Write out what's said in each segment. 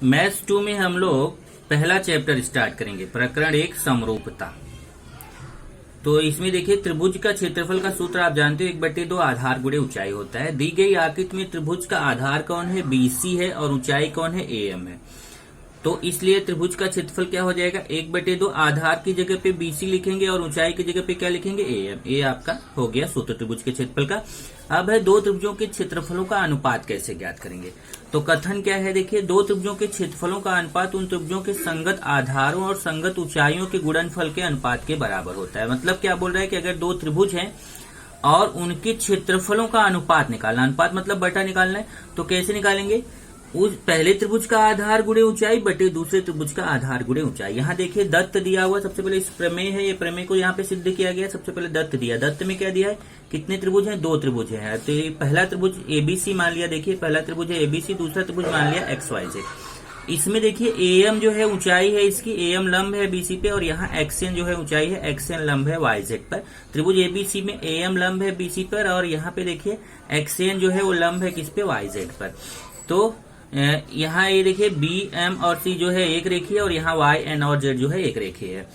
Maths 2 में हम लोग पहला चैप्टर स्टार्ट करेंगे, प्रकरण 1 समरूपता। तो इसमें देखिए त्रिभुज का क्षेत्रफल का सूत्र आप जानते हो 1/2 आधार गुणे ऊंचाई होता है। दी गई आकृति में त्रिभुज का आधार कौन है, BC है, और ऊंचाई कौन है, AM है। तो इसलिए त्रिभुज का क्षेत्रफल क्या हो जाएगा, 1/2 आधार की जगह पे BC लिखेंगे और ऊंचाई की जगह पे क्या लिखेंगे, AM। ये आपका हो गया सूत्र त्रिभुज के क्षेत्रफल का। अब है दो त्रिभुजों के क्षेत्रफलों का अनुपात कैसे ज्ञात करेंगे। तो कथन क्या है, देखिए दो त्रिभुजों के क्षेत्रफलों का अनुपात उन त्रिभुजों के संगत आधारों और संगत ऊंचाइयों के गुणनफल के अनुपात के बराबर होता है। मतलब क्या बोल रहा है कि अगर दो त्रिभुज हैं और उनके क्षेत्रफलों का अनुपात निकालना, अनुपात मतलब बटा निकालना है, तो कैसे निकालेंगे, उस पहले त्रिभुज का आधार गुणे ऊंचाई बटे दूसरे त्रिभुज का आधार गुणे ऊंचाई। यहाँ देखिए दत्त दिया हुआ, सबसे पहले इस प्रमेय है, ये प्रमेय को यहाँ पे सिद्ध किया गया। सबसे पहले दत्त दिया, दत्त में क्या दिया है, कितने त्रिभुज हैं, दो त्रिभुज हैं। तो ये पहला त्रिभुज ABC मान लिया, देखिए पहला त्रिभुज है ABC, दूसरा त्रिभुज मान लिया XYZ। इसमें देखिए AM जो है ऊंचाई है इसकी, AM लंब है BC पे, और यहाँ XN जो है ऊंचाई है, XN लंब है YZ पर। त्रिभुज ABC में AM लंब है BC पर, और यहाँ पे देखिए XN जो है वो लंब है किस पे, YZ पर। तो यहाँ ये देखिए B, M और C जो है एक रेखीय, और यहाँ Y, N और Z जो है एक रेखीय है।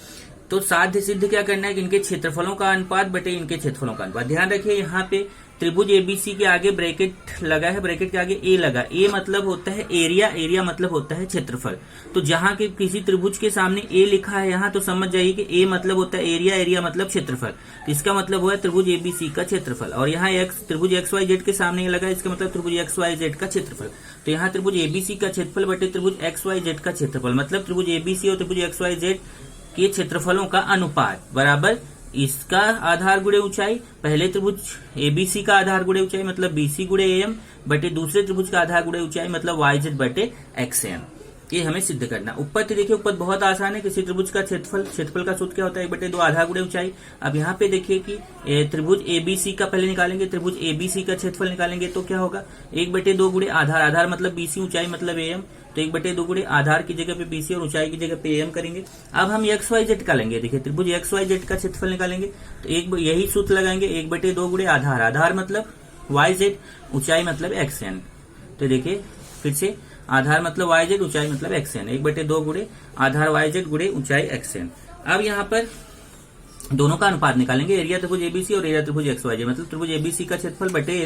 तो साध्य सिद्ध क्या करना है कि इनके क्षेत्रफलों का अनुपात बटे इनके क्षेत्रफलों का अनुपात। ध्यान रखिए यहाँ पे त्रिभुज ABC के आगे ब्रैकेट लगा है, ब्रैकेट के आगे A लगा। A मतलब होता है एरिया, एरिया मतलब होता है क्षेत्रफल। तो जहां के किसी त्रिभुज के सामने A लिखा है यहाँ, तो समझ जाइए कि A मतलब होता है एरिया, एरिया मतलब क्षेत्रफल। तो इसका मतलब हुआ त्रिभुज ABC का क्षेत्रफल। और यहाँ त्रिभुज XYZ के सामने ये लगा, इसका मतलब त्रिभुज XYZ का क्षेत्रफल। तो यहाँ त्रिभुज ABC का क्षेत्रफल बटे त्रिभुज XYZ का क्षेत्रफल, मतलब त्रिभुज ABC और त्रिभुज XYZ के क्षेत्रफलों का अनुपात बराबर इसका आधार गुणे ऊंचाई, पहले त्रिभुज ABC का आधार गुणे ऊंचाई मतलब BC गुणे AM बटे दूसरे त्रिभुज का आधार गुणे ऊंचाई मतलब YZ बटे XN। ये हमें सिद्ध करना। उत्पत्ति देखिए, उत्पत्ति बहुत आसान है। किसी त्रिभुज का क्षेत्रफल का सूत्र क्या होता है, 1/2 आधार गुणे ऊंचाई। अब यहाँ पे देखिए कि त्रिभुज ABC का पहले निकालेंगे, त्रिभुज ABC का क्षेत्रफल निकालेंगे तो क्या होगा, 1/2 गुणे आधार, आधार मतलब BC, ऊंचाई मतलब AM। तो 1/2 गुणे आधार की जगह पे BC और ऊंचाई की जगह पे AM करेंगे। अब हम XYZ का लेंगे, देखिए त्रिभुज XYZ का क्षेत्रफल निकालेंगे तो यही सूत्र लगाएंगे, 1/2 गुणे आधार, आधार मतलब YZ, ऊंचाई मतलब XN। तो देखिए फिर से आधार मतलब YZ, ऊंचाई मतलब XN, 1/2 गुणे आधार YZ गुणे ऊंचाई XN। अब यहाँ पर दोनों का अनुपात निकालेंगे, एरिया त्रिभुज ABC और एरिया त्रिभुज XYZ, मतलब त्रिभुज ABC का क्षेत्रफल बटे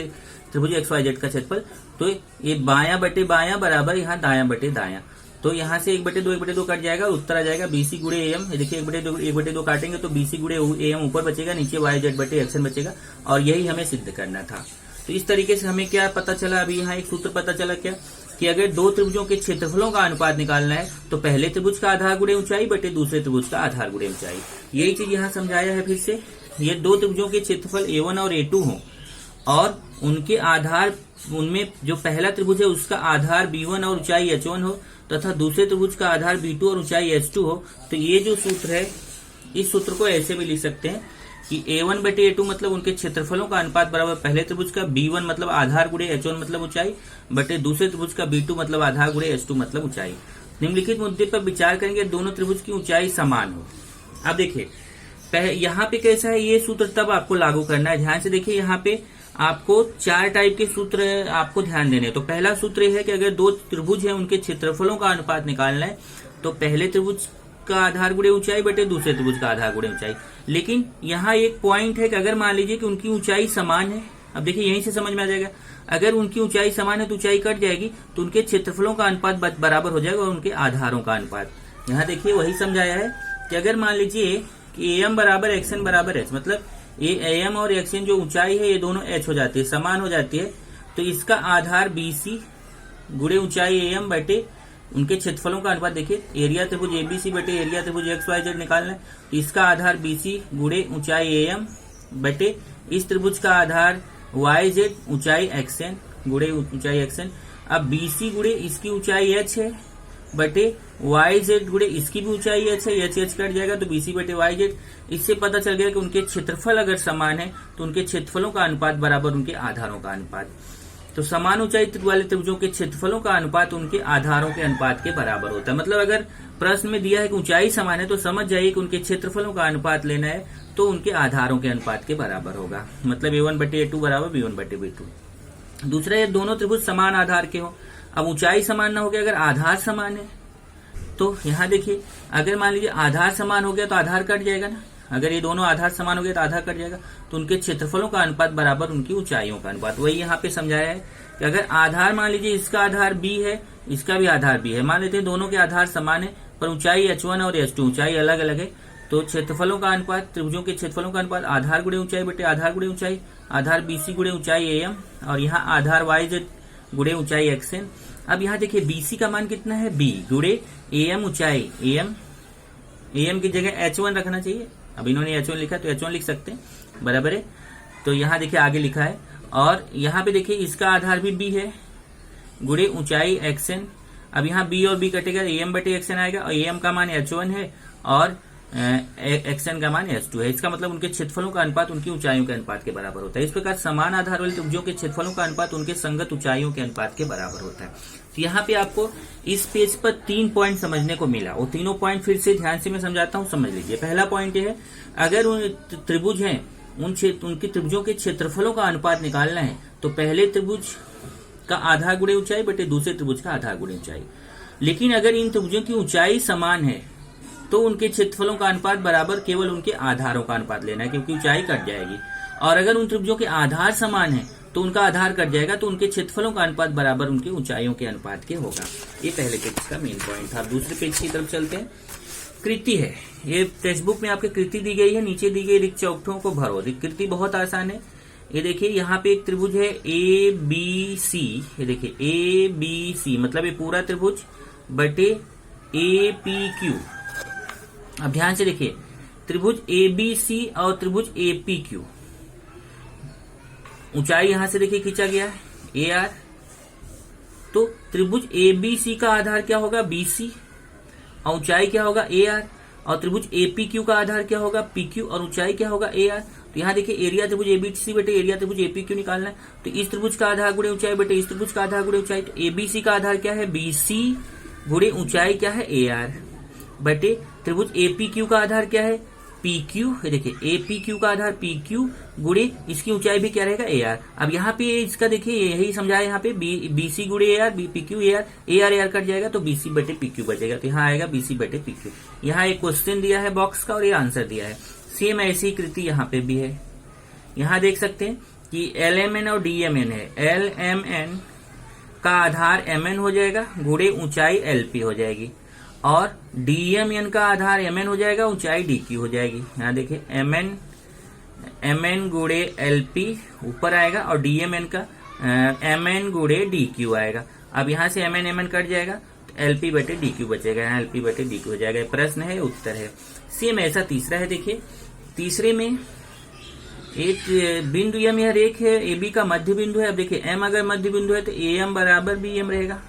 त्रिभुज XYZ का क्षेत्रफल। तो ये बायां बटे बायां बराबर यहाँ दायां बटे दायां। तो यहाँ से 1/2 कट जाएगा, उत्तर आ जाएगा BC गुणे AM। देखिए 1/2 काटेंगे तो BC गुणे AM ऊपर बचेगा, नीचे YZ बटे XN बचेगा, और यही हमें सिद्ध करना था। तो इस तरीके से हमें क्या पता चला, अभी यहाँ एक सूत्र पता चला क्या, कि अगर दो त्रिभुजों के क्षेत्रफलों का अनुपात निकालना है तो पहले त्रिभुज का आधार गुणे ऊंचाई बटे दूसरे त्रिभुज का आधार गुणे ऊंचाई। यही चीज यहाँ समझाया है। फिर से ये दो त्रिभुजों के क्षेत्रफल A1 और A2 हो, और उनके आधार, उनमें जो पहला त्रिभुज है उसका आधार B1 और ऊंचाई H1 हो, तथा दूसरे त्रिभुज का आधार B2 और ऊंचाई H2 हो। तो ये जो सूत्र है, इस सूत्र को ऐसे भी लिख सकते हैं कि A1 बटे A2 मतलब उनके क्षेत्रफलों का अनुपात बराबर पहले त्रिभुज का B1 मतलब आधार गुणे H1 मतलब ऊंचाई बटे दूसरे त्रिभुज का B2 मतलब आधार गुणे H2 मतलब ऊंचाई। निम्नलिखित मुद्दे पर विचार करेंगे, दोनों त्रिभुज की ऊंचाई समान हो। अब देखिए यहाँ पे कैसा है, ये सूत्र तब आपको लागू करना है। ध्यान से देखिए, यहाँ पे आपको 4 टाइप के सूत्र आपको ध्यान देने। तो पहला सूत्र है कि अगर दो त्रिभुज है उनके क्षेत्रफलों का अनुपात निकालना है तो पहले त्रिभुज का आधार गुणे ऊंचाई बटे दूसरे त्रिभुज का आधार गुणे ऊंचाई। लेकिन यहाँ एक पॉइंट है कि अगर मान लीजिए कि उनकी ऊंचाई समान है, अब देखिए यहीं से समझ में आ जाएगा, अगर उनकी ऊंचाई समान है तो ऊंचाई कट जाएगी, तो उनके क्षेत्रफलों का अनुपात बराबर हो जाएगा और उनके आधारों का अनुपात। यहाँ देखिए वही समझाया है कि अगर मान लीजिए कि AM बराबर XN बराबर H, मतलब ये AM और XN जो ऊंचाई है ये दोनों H हो जाती है, समान हो जाती है। तो इसका आधार BC गुणे ऊंचाई AM बटे उनके क्षेत्रफलों का अनुपात, देखिए एरिया त्रिभुज ABC बटे एरिया त्रिभुज XYZ निकालना है। तो इसका आधार BC गुणे ऊंचाई AM बटे इस त्रिभुज का आधार YZ ऊंचाई XN गुणे ऊंचाई XN। अब BC गुणे इसकी ऊंचाई H है बटे YZ गुणे इसकी भी ऊंचाई H है, H कट जाएगा तो BC बटे YZ। इससे पता चल गया कि उनके क्षेत्रफल अगर समान है तो उनके क्षेत्रफलों का अनुपात बराबर उनके आधारों का अनुपात। तो समान ऊंचाई वाले त्रिभुजों के क्षेत्रफलों का अनुपात उनके आधारों के अनुपात के बराबर होता है। मतलब अगर प्रश्न में दिया है कि ऊंचाई समान है तो समझ जाइए कि उनके क्षेत्रफलों का अनुपात लेना है तो उनके आधारों के अनुपात के बराबर होगा। मतलब A1 बटे A2 बराबर B1 बटे B2। दूसरा, ये दोनों त्रिभुज समान आधार के हो। अब ऊंचाई समान ना हो गया, अगर आधार समान है तो यहाँ देखिए, अगर मान लीजिए आधार समान हो गया तो आधार कट जाएगा ना, अगर ये दोनों आधार समान हो गया तो आधार कट जाएगा, तो उनके क्षेत्रफलों का अनुपात बराबर उनकी ऊंचाइयों का अनुपात। वही यहाँ पे समझाया है कि अगर आधार मान लीजिए इसका आधार b है, इसका भी आधार b है, मान लेते हैं दोनों के आधार समान है पर ऊंचाई h1 और h2 ऊंचाई अलग अलग है, तो क्षेत्रफलों का अनुपात, त्रिभुजों के क्षेत्रफलों का अनुपात आधार गुणे ऊंचाई बटे आधार गुणे ऊंचाई, आधार BC गुणे ऊंचाई AM, और यहाँ आधार YZ गुणे ऊंचाई XN। अब यहाँ देखिए BC का मान कितना है, B गुणे AM ऊंचाई, AM की जगह H1 रखना चाहिए, अब इन्होंने H1 लिखा तो H1 लिख सकते हैं, बराबर है। तो यहाँ देखिए आगे लिखा है, और यहाँ पे देखिए इसका आधार भी B है गुणे ऊंचाई XN। अब यहाँ B और B कटेगा, AM बटे XN आएगा, और AM का मान H1 है और XN का मान H2 है। इसका मतलब उनके क्षेत्रफलों का अनुपात उनकी ऊंचाइयों के अनुपात के बराबर होता है। इस प्रकार समान आधार वाले त्रिभुजों के क्षेत्रफलों का अनुपात उनके संगत ऊंचाइयों के अनुपात के बराबर होता है। तो यहाँ पे आपको इस पेज पर 3 पॉइंट समझने को मिला, वो तीनों पॉइंट फिर से ध्यान से मैं समझाता हूँ, समझ लीजिए। पहला पॉइंट ये है, अगर उन त्रिभुज है उनके त्रिभुजों के क्षेत्रफलों का अनुपात निकालना है तो पहले त्रिभुज का आधार गुणे ऊंचाई बटे दूसरे त्रिभुज का आधार गुणे ऊंचाई। लेकिन अगर इन त्रिभुजों की ऊंचाई समान है तो उनके क्षेत्रफलों का अनुपात बराबर केवल उनके आधारों का अनुपात लेना है, क्योंकि ऊंचाई कट जाएगी। और अगर उन त्रिभुजों के आधार समान है तो उनका आधार कट जाएगा, तो उनके क्षेत्रफलों का अनुपात बराबर उनके ऊंचाइयों के अनुपात के होगा। ये पहले पेज का मेन पॉइंट था। अब दूसरे पेज की तरफ चलते हैं। कृति है, ये टेक्स्ट बुक में आपके कृति दी गई है, नीचे दी गई रिक्त चौखटों को भरो। कृति बहुत आसान है। ये देखिए यहाँ पे एक त्रिभुज है ABC, ये देखिए ABC मतलब ये पूरा त्रिभुज बटे APQ। अब ध्यान से देखिए, त्रिभुज ABC और त्रिभुज APQ, ऊंचाई यहां से देखिए खींचा गया है AR, तो त्रिभुज ABC का आधार क्या होगा BC, और ऊंचाई क्या होगा AR, और त्रिभुज APQ का आधार क्या होगा PQ, और ऊंचाई क्या होगा AR। तो यहाँ देखिए एरिया त्रिभुज ABC बटे एरिया त्रिभुज APQ निकालना है, तो इस त्रिभुज का आधार गुणे ऊंचाई बटे इस त्रिभुज का आधार गुणे ऊंचाई। तो ABC का आधार क्या है BC गुणे ऊंचाई क्या है AR बटे त्रिभुज APQ का आधार क्या है PQ। देखिए APQ का आधार PQ गुणे इसकी ऊंचाई भी क्या रहेगा AR। अब यहाँ पे इसका देखिए यही समझाया, यहाँ पे BC गुणे AR, PQ AR कट जाएगा तो BC बटे PQ बचेगा, तो यहाँ आएगा BC बटे PQ। यहाँ एक क्वेश्चन दिया है बॉक्स का और ये आंसर दिया है। सेम ऐसी कृति यहाँ पे भी है। यहाँ देख सकते हैं कि LMN और DMN है। LMN का आधार MN हो जाएगा गुणे ऊंचाई LP हो जाएगी, और DMN का आधार MN हो जाएगा, ऊंचाई DQ हो जाएगी। यहाँ देखिए MN गुणे LP ऊपर आएगा और DMN का MN गुणे DQ आएगा। अब यहाँ से MN कट जाएगा तो LP बटे DQ बचेगा, यहाँ LP बटे DQ हो जाएगा। प्रश्न है, उत्तर है। सेम ऐसा तीसरा है। देखिए तीसरे में एक बिंदु M यह रेख है, AB का मध्य बिंदु है। अब देखिए M अगर मध्य बिंदु है तो AM बराबर BM रहेगा,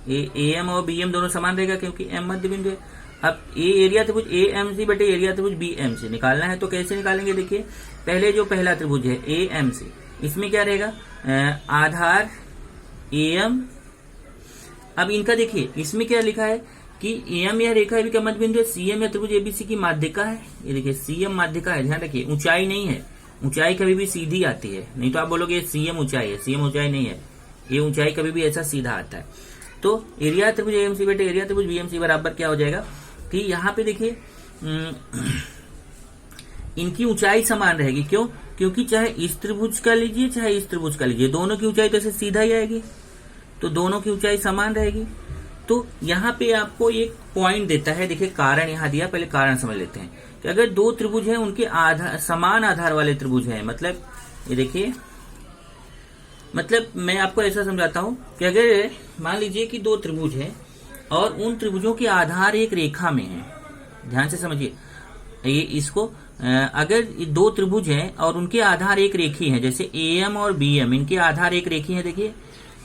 AM और BM दोनों समान रहेगा क्योंकि M मध्य बिंदु है। अब एरिया त्रिभुज AMC बटे एरिया त्रिभुज BMC निकालना है, तो कैसे निकालेंगे। देखिए पहले जो पहला त्रिभुज है AMC, इसमें क्या रहेगा आधार AM। अब इनका देखिए इसमें क्या लिखा है कि AM यह रेखा भी का मध्य बिंदु है, CM या त्रिभुज ABC की माध्यिका है। ये देखिए CM माध्यिका है, ध्यान रखिए ऊंचाई नहीं है, ऊंचाई कभी भी सीधी आती है, नहीं तो आप बोलोगे CM ऊंचाई है, CM ऊंचाई नहीं है, ये ऊंचाई कभी भी ऐसा सीधा आता है। तो एरिया त्रिभुज AMC बटे एरिया त्रिभुज BMC बराबर क्या हो जाएगा कि यहाँ पे देखिए इनकी ऊंचाई समान रहेगी। क्यों? क्योंकि चाहे इस त्रिभुज का लीजिए चाहे इस त्रिभुज का लीजिए, दोनों की ऊंचाई तो ऐसे सीधा ही आएगी, तो दोनों की ऊंचाई समान रहेगी। तो यहाँ पे आपको एक पॉइंट देता है, देखिए कारण यहाँ दिया, पहले कारण समझ लेते हैं कि अगर दो त्रिभुज हैं उनके समान आधार वाले त्रिभुज हैं, मतलब ये देखिए, मतलब मैं आपको ऐसा समझाता हूं कि अगर मान लीजिए कि दो त्रिभुज हैं और उन त्रिभुजों के आधार एक रेखा में है, ध्यान से समझिए ये इसको, अगर दो त्रिभुज हैं और उनके आधार एक रेखी हैं, जैसे AM और BM इनके आधार एक रेखी हैं। देखिए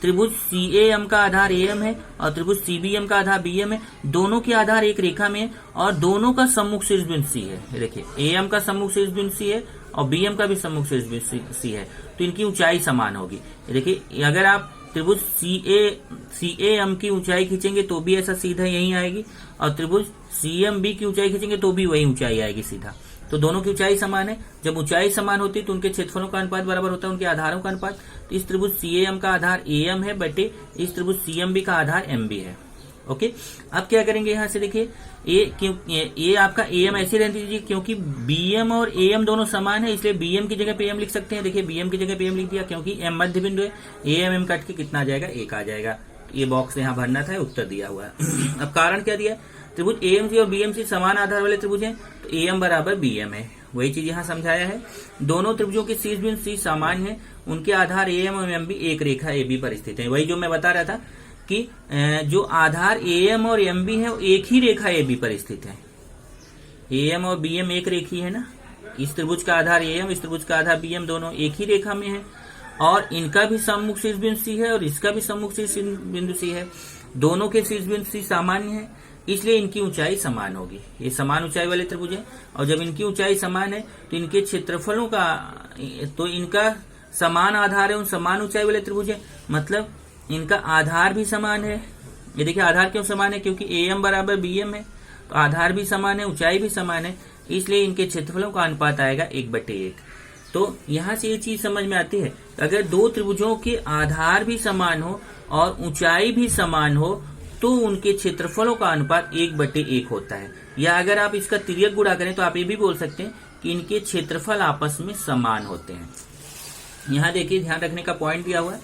त्रिभुज CAM का आधार AM है और त्रिभुज CBM का आधार BM है, दोनों के आधार एक रेखा में है और दोनों का सम्मुख शीर्ष बिंदु C है। देखिए AM का सम्मुख शीर्ष बिंदु C है और BM का भी सम्मुख शीर्ष बिंदु C है, तो इनकी ऊंचाई समान होगी। देखिए अगर आप त्रिभुज CAM की ऊंचाई खींचेंगे तो भी ऐसा सीधा यही आएगी, और त्रिभुज CMB की ऊंचाई खींचेंगे तो भी वही ऊंचाई आएगी सीधा। तो दोनों की ऊंचाई समान है। जब ऊंचाई समान होती है तो उनके क्षेत्रफलों का अनुपात बराबर होता है उनके आधारों का अनुपात। तो इस त्रिभुज CAM का आधार AM है बटे इस त्रिभुज CMB का आधार MB है। ओके, अब क्या करेंगे, यहां से देखिए ये आपका AM ऐसे रहने दीजिए क्योंकि BM और AM दोनों समान है, इसलिए BM की जगह पे AM लिख सकते हैं। देखिए BM की जगह पे AM लिख दिया क्योंकि M मध्य बिंदु है। AM कट के कितना आ जाएगा, 1 आ जाएगा। ये बॉक्स यहाँ भरना था, उत्तर दिया हुआ है। अब कारण क्या दिया, त्रिभुज AMC और BMC समान आधार वाले त्रिभुज हैं, तो AM बराबर BM है। वही चीज यहाँ समझाया है। दोनों त्रिभुजों के शीर्ष बिंदु C समान है, उनके आधार AM और MB एक रेखा AB पर स्थित है। वही जो मैं बता रहा था कि जो आधार AM और MB है वो एक ही रेखा AB पर स्थित है। AM और BM एक रेखी है ना, इस त्रिभुज का आधार AM, इस त्रिभुज का आधार BM, दोनों एक ही रेखा में है और इनका भी सम्मुख शीर्ष बिंदु C है और इसका भी सम्मुख शीर्ष बिंदु C है। दोनों के शीर्ष बिंदु C सामान्य है, इसलिए इनकी ऊंचाई समान होगी। ये समान ऊंचाई वाले त्रिभुज है और जब इनकी ऊंचाई समान है तो इनके क्षेत्रफलों का, तो इनका समान आधार है उन समान ऊंचाई वाले त्रिभुज है, मतलब इनका आधार भी समान है। ये देखिए आधार क्यों समान है, क्योंकि AM बराबर BM है, तो आधार भी समान है, ऊंचाई भी समान है, इसलिए इनके क्षेत्रफलों का अनुपात आएगा 1/1। तो यहाँ से ये चीज समझ में आती है, अगर दो त्रिभुजों के आधार भी समान हो और ऊंचाई भी समान हो तो उनके क्षेत्रफलों का अनुपात 1/1 होता है। या अगर आप इसका तिर्यक गुणा करें तो आप ये भी बोल सकते हैं कि इनके क्षेत्रफल आपस में समान होते हैं। यहाँ देखिए ध्यान रखने का पॉइंट दिया हुआ है,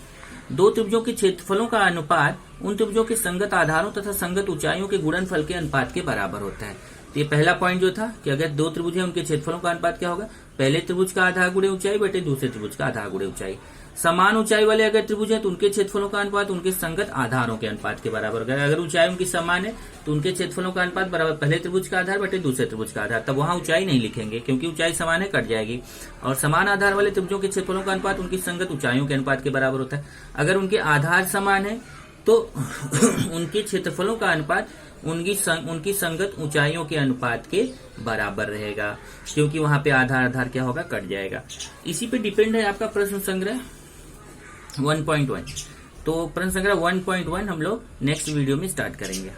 दो त्रिभुजों के क्षेत्रफलों का अनुपात उन त्रिभुजों के संगत आधारों तथा संगत ऊंचाइयों के गुणनफल के अनुपात के बराबर होता है। तो ये पहला पॉइंट जो था कि अगर दो त्रिभुज हैं उनके क्षेत्रफलों का अनुपात क्या होगा, पहले त्रिभुज का आधार गुणे ऊंचाई बटे दूसरे त्रिभुज का आधार गुणे ऊंचाई। समान ऊंचाई वाले अगर त्रिभुज है तो उनके क्षेत्रफलों का अनुपात उनके संगत आधारों के अनुपात के बराबर होगा। अगर ऊंचाई उनकी समान है तो उनके क्षेत्रफलों का अनुपात बराबर पहले त्रिभुज का आधार बटे दूसरे त्रिभुज का आधार। तब वहां ऊंचाई नहीं लिखेंगे क्योंकि ऊंचाई समान है, कट जाएगी। और समान आधार वाले त्रिभुजों के क्षेत्रफलों का अनुपात उनकी संगत ऊंचाइयों के अनुपात के बराबर होता है। अगर उनके आधार समान है तो उनके क्षेत्रफलों का अनुपात उनकी संगत ऊंचाइयों के अनुपात के बराबर रहेगा, क्योंकि वहां पे आधार क्या होगा, कट जाएगा। इसी पे डिपेंड है आपका प्रश्न संग्रह 1.1। तो प्रश्न संग्रह 1.1 हम लोग नेक्स्ट वीडियो में स्टार्ट करेंगे।